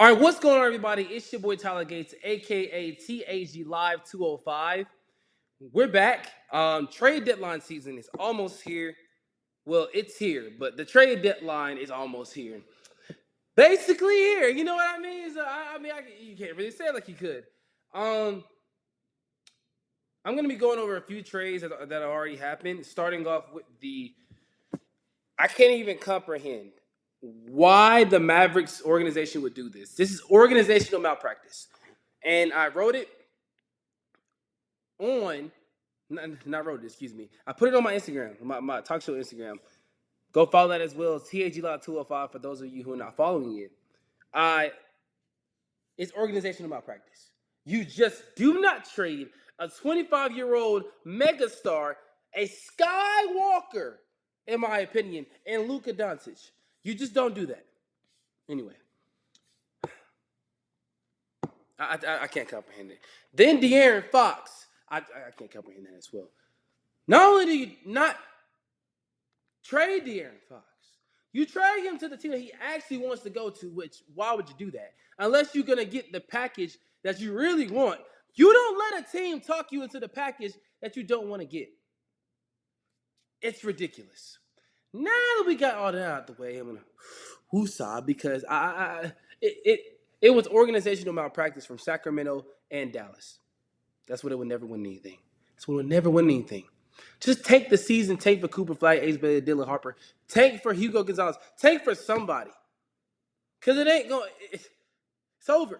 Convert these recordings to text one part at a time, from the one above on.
All right, what's going on, everybody? It's your boy Tyler Gates, aka TAG Live 205. We're back. Trade deadline season is almost here. Well, it's here, but the trade deadline is almost here. Basically here. You know what I mean? So, you can't really say it like you could. I'm going to be going over a few trades that already happened, starting off with I can't even comprehend why the Mavericks organization would do this. This is organizational malpractice. And I wrote it on, not wrote it, excuse me. I put it on my Instagram, my talk show Instagram. Go follow that as well. TAG Lot 205 for those of you who are not following it. It's organizational malpractice. You just do not trade a 25-year-old megastar, a Skywalker, in my opinion, and Luka Doncic. You just don't do that. Anyway, I can't comprehend it. Then De'Aaron Fox. I can't comprehend that as well. Not only do you not trade De'Aaron Fox, you trade him to the team that he actually wants to go to, which, why would you do that? Unless you're going to get the package that you really want. You don't let a team talk you into the package that you don't want to get. It's ridiculous. Now that we got all that out of the way, I'm going to woosah because it was organizational malpractice from Sacramento and Dallas. That's what it would never win anything. That's what it would never win anything. Just take the season, tank for Cooper Flight, Ace Bailey, Dylan Harper, tank for Hugo Gonzalez, tank for somebody. Because it ain't going, it's over.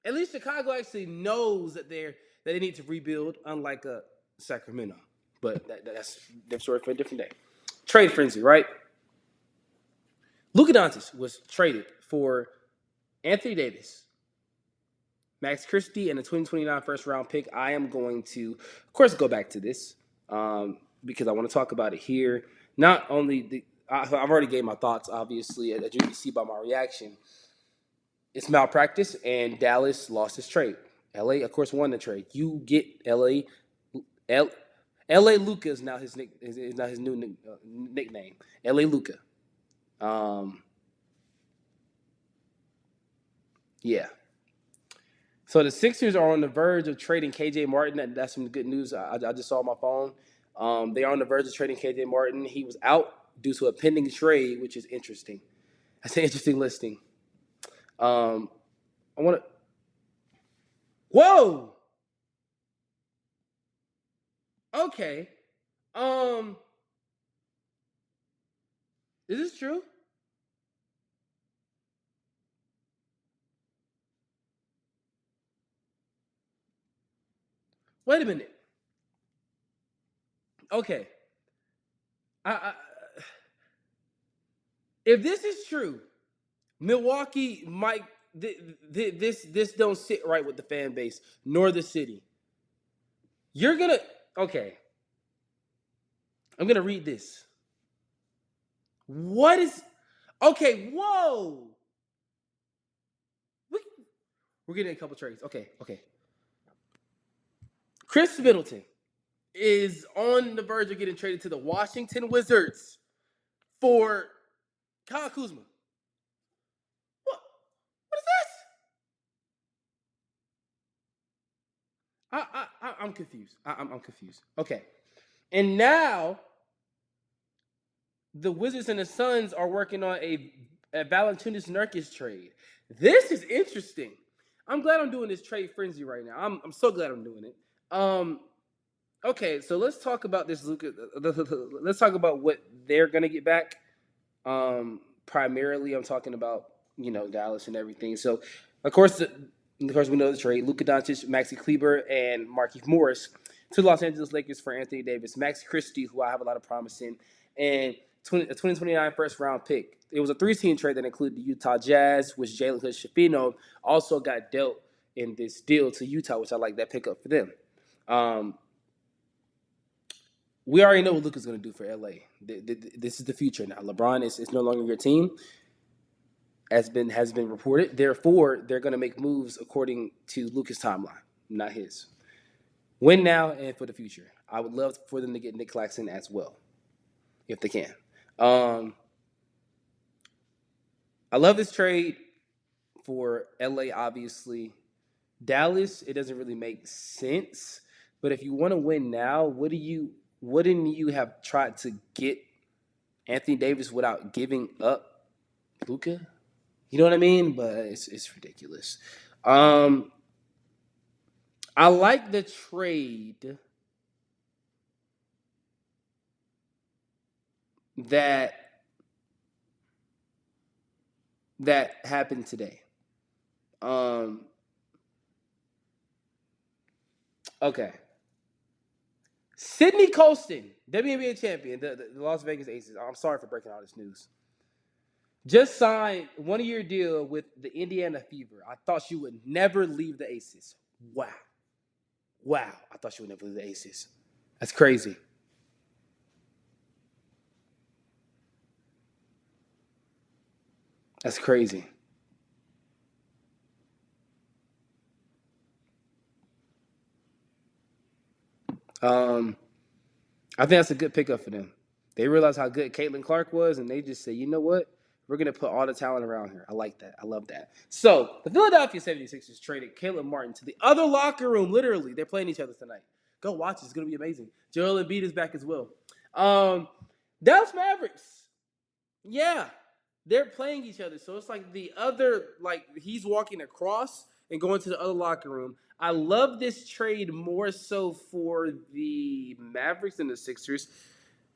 At least Chicago actually knows that they need to rebuild, unlike Sacramento. But that's their story for a different day. Trade frenzy, right? Luka Doncic was traded for Anthony Davis, Max Christie, and a 2029 first-round pick. I am going to, of course, go back to this because I want to talk about it here. Not only I've already gave my thoughts, obviously, as you can see by my reaction. It's malpractice, and Dallas lost his trade. LA, of course, won the trade. You get LA Luka is now his new nickname. LA Luka. Yeah. So the Sixers are on the verge of trading KJ Martin. That's some good news. I just saw on my phone. They are on the verge of trading KJ Martin. He was out due to a pending trade, which is interesting. That's an interesting listing. I want to. Whoa. Okay. Is this true? Wait a minute. Okay. If this is true, Milwaukee might this don't sit right with the fan base nor the city. You're gonna okay. I'm gonna read this. What is okay? Whoa! We're getting a couple trades. Okay. Chris Middleton is on the verge of getting traded to the Washington Wizards for Kyle Kuzma. What? What is this? I'm confused. I'm confused. Okay, and now the Wizards and the Suns are working on a Valanciunas Nurkic trade. This is interesting. I'm glad I'm doing this trade frenzy right now. I'm so glad I'm doing it. Okay, so let's talk about this, Luka. Let's talk about what they're gonna get back. Primarily, I'm talking about Dallas and everything. So, of course, we know the trade: Luka Doncic, Maxi Kleber, and Markieff Morris to Los Angeles Lakers for Anthony Davis, Max Christie, who I have a lot of promise in, and a 2029 first round pick. It was a 3-team trade that included the Utah Jazz, which Jalen Hood-Schifino also got dealt in this deal to Utah, which I like that pickup for them. We already know what Luka's going to do for LA. This is the future now. LeBron is no longer your team, has been reported. Therefore, they're going to make moves according to Luka's timeline, not his. Win now and for the future. I would love for them to get Nick Claxton as well, if they can. I love this trade for LA, obviously. Dallas, it doesn't really make sense. But if you want to win now, wouldn't you have tried to get Anthony Davis without giving up Luka? You know what I mean? But it's ridiculous. Um, I like the trade that that happened today. Um, okay. Sidney Colston, WNBA champion, the Las Vegas Aces. I'm sorry for breaking all this news. Just signed 1 year deal with the Indiana Fever. I thought she would never leave the Aces. Wow. Wow. I thought she would never leave the Aces. That's crazy. That's crazy. Um, I think that's a good pickup for them. They realized how good Caitlin Clark was, and they just said, you know what? We're going to put all the talent around here. I like that. I love that. So the Philadelphia 76ers traded Caleb Martin to the other locker room. Literally, they're playing each other tonight. Go watch it. It's going to be amazing. Joel Embiid is back as well. Um, Dallas Mavericks. Yeah, they're playing each other. So it's like the other, like he's walking across and going to the other locker room. I love this trade more so for the Mavericks than the Sixers.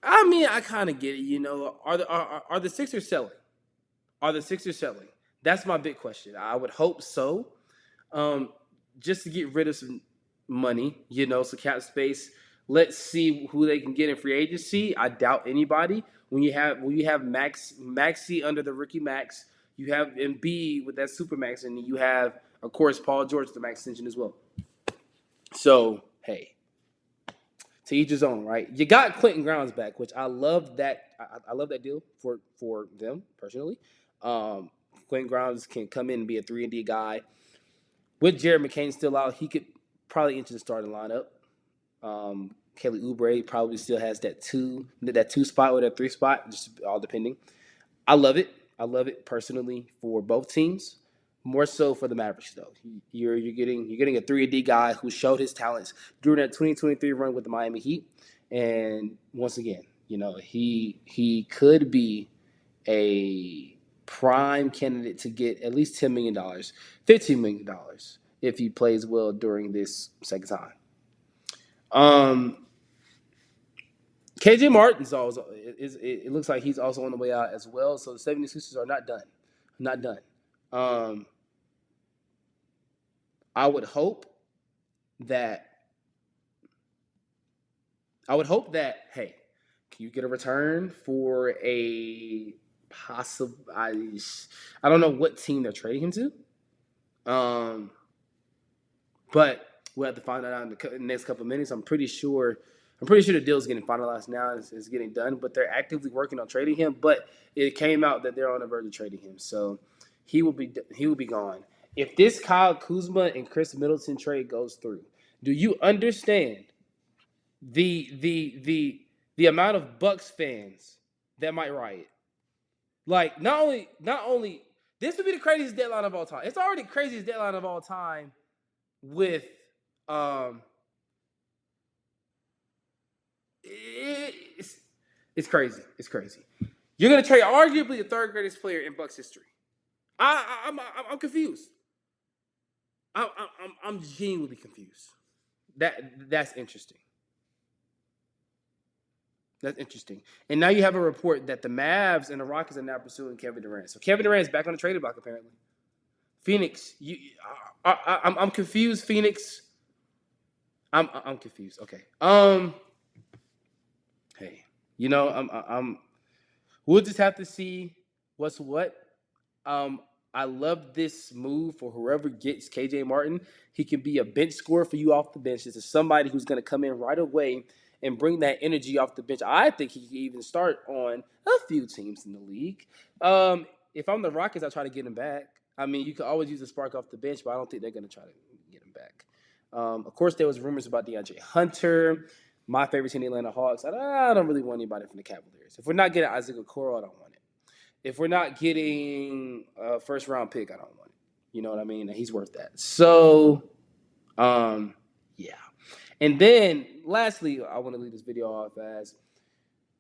I mean, I kind of get it. You know, are the Sixers selling? Are the Sixers selling? That's my big question. I would hope so. Um, just to get rid of some money, you know, some cap space. Let's see who they can get in free agency. I doubt anybody. When you have Maxi under the rookie max, you have Embiid with that super max, and you have of course Paul George with the max extension as well. So hey, to each his own, right? You got Quentin Grounds back, which I love that. I love that deal for them personally. Um, Quentin Grounds can come in and be a 3-and-D guy. With Jared McCain still out, he could probably enter the starting lineup. Kelly Oubre probably still has that two spot or that 3 spot, just all depending. I love it. I love it personally for both teams. More so for the Mavericks though. You're getting a 3-and-D guy who showed his talents during that 2023 run with the Miami Heat, and once again, you know he could be a prime candidate to get at least $10 million, $15 million if he plays well during this second time. Um, KJ Martin's also it looks like he's also on the way out as well. So the 76ers are not done. Not done. Um, I would hope that hey, can you get a return for a possible I don't know what team they're trading him to. But we'll have to find that out in the next couple of minutes. I'm pretty sure the deal is getting finalized now. It's getting done, but they're actively working on trading him. But it came out that they're on the verge of trading him, so he will be gone. If this Kyle Kuzma and Chris Middleton trade goes through, do you understand the amount of Bucks fans that might riot? Like not only this would be the craziest deadline of all time. It's already the craziest deadline of all time with um it's it's crazy. It's crazy. You're gonna trade arguably the third greatest player in Bucks history. I'm confused. I'm genuinely confused. That's interesting. That's interesting. And now you have a report that the Mavs and the Rockets are now pursuing Kevin Durant. So Kevin Durant's back on the trading block apparently. Phoenix, I'm confused. Phoenix, I'm confused. Okay. Hey, we'll just have to see what's what. Um, I love this move for whoever gets KJ Martin. He can be a bench scorer for you off the bench. This is somebody who's going to come in right away and bring that energy off the bench. I think he can even start on a few teams in the league. If I'm the Rockets, I try to get him back. I mean, you could always use a spark off the bench, but I don't think they're going to try to get him back. Of course, there was rumors about DeAndre Hunter. My favorite team, the Atlanta Hawks. I don't really want anybody from the Cavaliers. If we're not getting Isaac Okoro, I don't want it. If we're not getting a first round pick, I don't want it. You know what I mean? And he's worth that. So, yeah. And then, lastly, I want to leave this video off as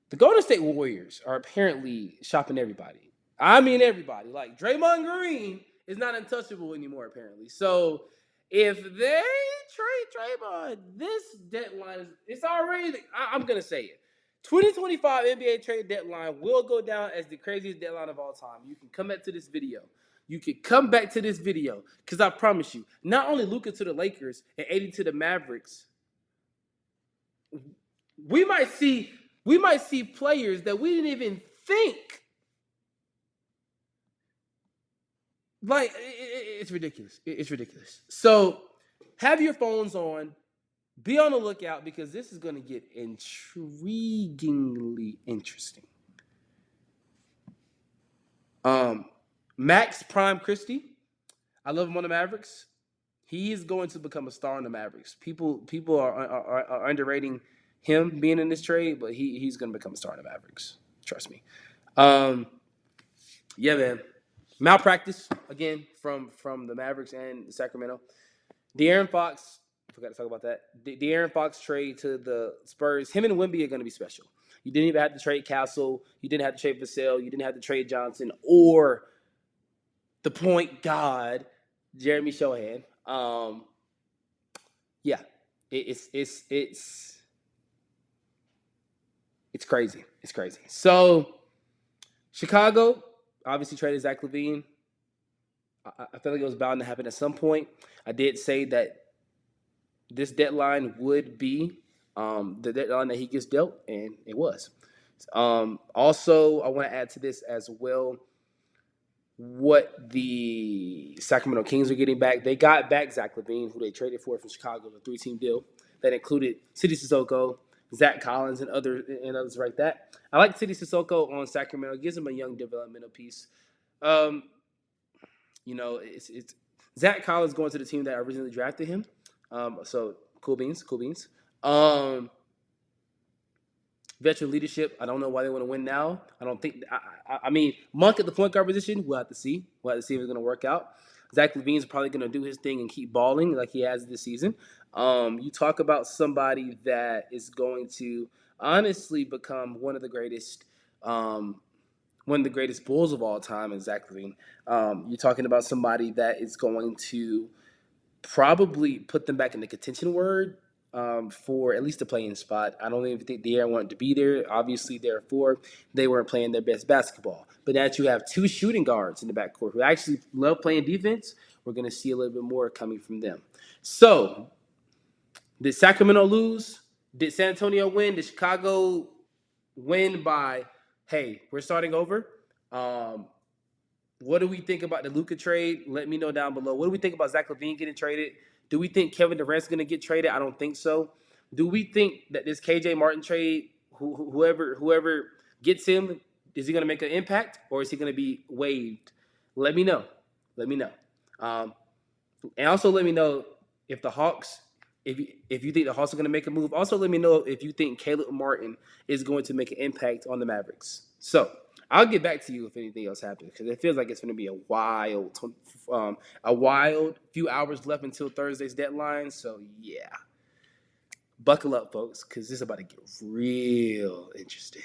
the Golden State Warriors are apparently shopping everybody. I mean, everybody. Like, Draymond Green is not untouchable anymore, apparently. So, if they trade Draymond, this deadline it's already, I'm going to say it. 2025 NBA trade deadline will go down as the craziest deadline of all time. You can come back to this video. You can come back to this video because I promise you, not only Luka to the Lakers and 80 to the Mavericks, we might see players that we didn't even think. Like, it's ridiculous. It's ridiculous. So have your phones on. Be on the lookout because this is going to get intriguingly interesting. Max Prime Christie, I love him on the Mavericks. He is going to become a star in the Mavericks. People are underrating him being in this trade, but he's going to become a star in the Mavericks. Trust me. Yeah, man. Malpractice again from the Mavericks and Sacramento. De'Aaron Fox, forgot to talk about that. De'Aaron Fox trade to the Spurs. Him and Wemby are going to be special. You didn't even have to trade Castle. You didn't have to trade Vassell. You didn't have to trade Johnson or the point guard Jeremy Shohan. Yeah, it's crazy. It's crazy. So Chicago obviously traded Zach LaVine. I feel like it was bound to happen at some point. I did say that this deadline would be the deadline that he gets dealt, and it was. Also, I want to add to this as well what the Sacramento Kings are getting back. They got back Zach LaVine, who they traded for from Chicago, a 3-team deal that included City Sissoko, Zach Collins, and others like that. I like City Sissoko on Sacramento. It gives him a young developmental piece. It's Zach Collins going to the team that originally drafted him. So cool beans. Veteran leadership. I don't know why they want to win now. I don't think. I mean, Monk at the point guard position. We'll have to see. We'll have to see if it's going to work out. Zach LaVine's probably going to do his thing and keep balling like he has this season. You talk about somebody that is going to honestly become one of the greatest Bulls of all time, is Zach LaVine. You're talking about somebody that is going to probably put them back in the contention for at least a playing spot. I don't even think De'Aaron wanted to be there. Obviously, therefore, they weren't playing their best basketball. But now that you have two shooting guards in the backcourt who actually love playing defense, we're going to see a little bit more coming from them. So, did Sacramento lose? Did San Antonio win? Did Chicago win by, hey, we're starting over? What do we think about the Luka trade? Let me know down below. What do we think about Zach LaVine getting traded? Do we think Kevin Durant's going to get traded? I don't think so. Do we think that this KJ Martin trade, whoever gets him, is he going to make an impact or is he going to be waived? Let me know. And also let me know if the Hawks, if you think the Hawks are going to make a move. Also let me know if you think Caleb Martin is going to make an impact on the Mavericks. So I'll get back to you if anything else happens because it feels like it's going to be a wild few hours left until Thursday's deadline. So yeah, buckle up, folks, because this is about to get real interesting.